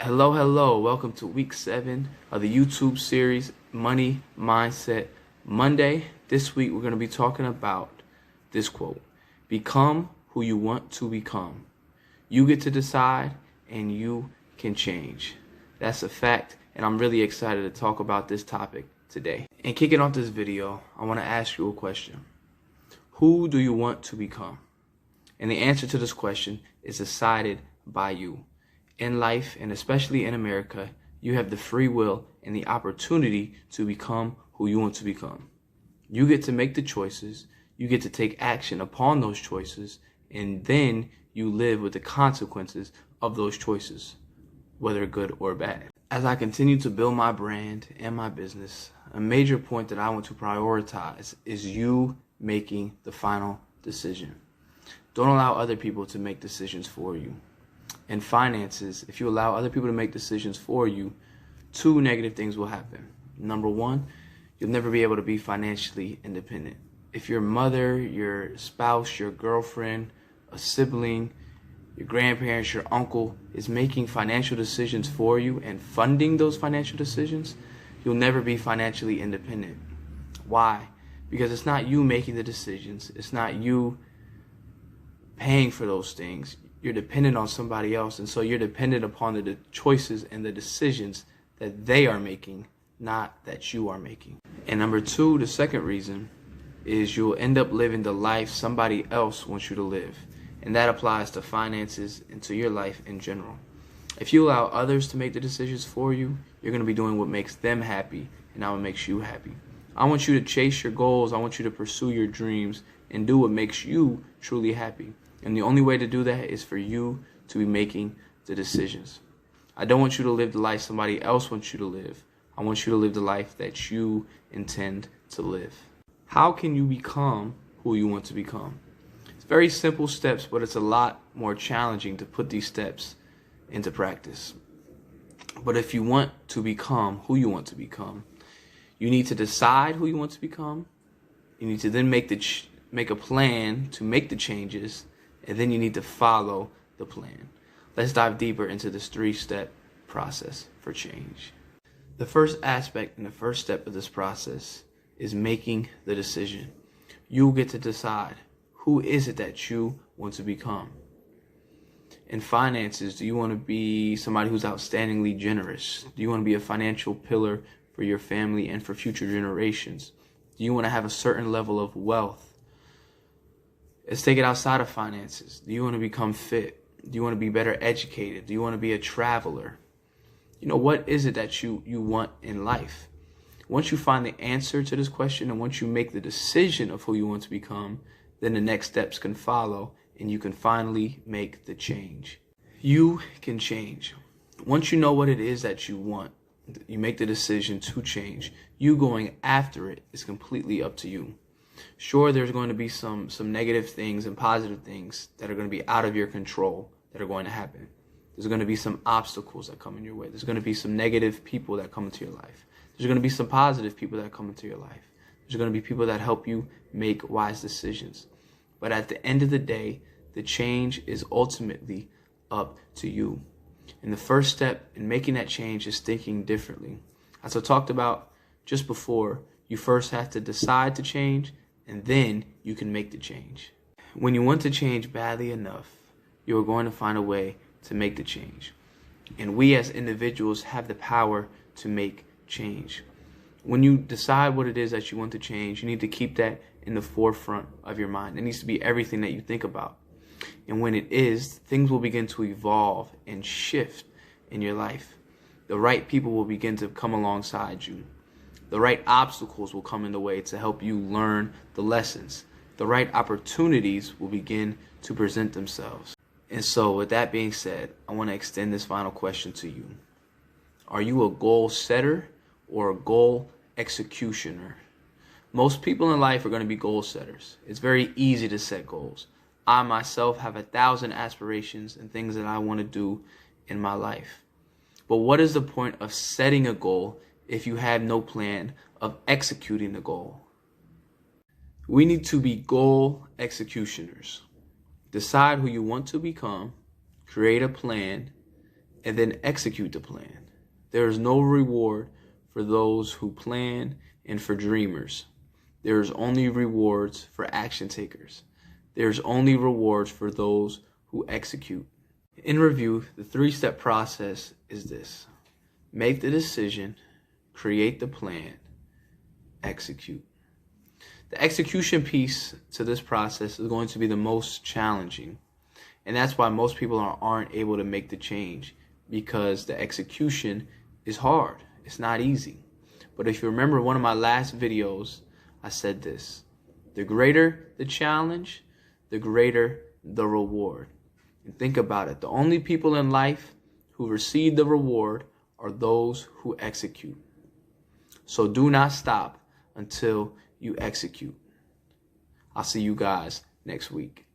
Hello. Welcome to week 7 of the YouTube series Money Mindset Monday. This week we're going to be talking about this quote: become who you want to become. You get to decide and you can change. That's a fact, and I'm really excited to talk about this topic today. And kicking off this video, I want to ask you a question. Who do you want to become? And the answer to this question is decided by you. In life, and especially in America, you have the free will and the opportunity to become who you want to become. You get to make the choices, you get to take action upon those choices, and then you live with the consequences of those choices, whether good or bad. As I continue to build my brand and my business, a major point that I want to prioritize is you making the final decision. Don't allow other people to make decisions for you. In finances, if you allow other people to make decisions for you, 2 negative things will happen. Number 1, you'll never be able to be financially independent. If your mother, your spouse, your girlfriend, a sibling, your grandparents, your uncle is making financial decisions for you and funding those financial decisions, you'll never be financially independent. Why? Because it's not you making the decisions. It's not you paying for those things. You're dependent on somebody else, and so you're dependent upon the choices and the decisions that they are making, not that you are making. And number 2, the second reason, is you'll end up living the life somebody else wants you to live. And that applies to finances and to your life in general. If you allow others to make the decisions for you, you're going to be doing what makes them happy and not what makes you happy. I want you to chase your goals. I want you to pursue your dreams and do what makes you truly happy. And the only way to do that is for you to be making the decisions. I don't want you to live the life somebody else wants you to live. I want you to live the life that you intend to live. How can you become who you want to become? It's very simple steps, but it's a lot more challenging to put these steps into practice. But if you want to become who you want to become, you need to decide who you want to become. You need to then make a plan to make the changes, and then you need to follow the plan. Let's dive deeper into this 3-step process for change. The first aspect and the first step of this process is making the decision. You get to decide, who is it that you want to become? In finances, do you want to be somebody who's outstandingly generous? Do you want to be a financial pillar for your family and for future generations? Do you want to have a certain level of wealth? Let's take it outside of finances. Do you want to become fit? Do you want to be better educated? Do you want to be a traveler? What is it that you want in life? Once you find the answer to this question and once you make the decision of who you want to become, then the next steps can follow and you can finally make the change. You can change. Once you know what it is that you want, you make the decision to change. You going after it is completely up to you. Sure, there's going to be some negative things and positive things that are going to be out of your control that are going to happen. There's going to be some obstacles that come in your way. There's going to be some negative people that come into your life. There's going to be some positive people that come into your life. There's going to be people that help you make wise decisions. But at the end of the day, the change is ultimately up to you. And the first step in making that change is thinking differently. As I talked about just before, you first have to decide to change, and then you can make the change. When you want to change badly enough, you're going to find a way to make the change. And we as individuals have the power to make change. When you decide what it is that you want to change, you need to keep that in the forefront of your mind. It needs to be everything that you think about. And when it is, things will begin to evolve and shift in your life. The right people will begin to come alongside you. The right obstacles will come in the way to help you learn the lessons. The right opportunities will begin to present themselves. And so with that being said, I want to extend this final question to you. Are you a goal setter or a goal executioner? Most people in life are going to be goal setters. It's very easy to set goals. I myself have 1,000 aspirations and things that I want to do in my life. But what is the point of setting a goal if you have no plan of executing the goal? We need to be goal executioners. Decide who you want to become, create a plan, and then execute the plan. There is no reward for those who plan and for dreamers. There is only rewards for action takers. There is only rewards for those who execute. In review, the 3-step process is this: make the decision, create the plan, execute. The execution piece to this process is going to be the most challenging. And that's why most people aren't able to make the change, because the execution is hard. It's not easy. But if you remember one of my last videos, I said this: the greater the challenge, the greater the reward. And think about it. The only people in life who receive the reward are those who execute. So do not stop until you execute. I'll see you guys next week.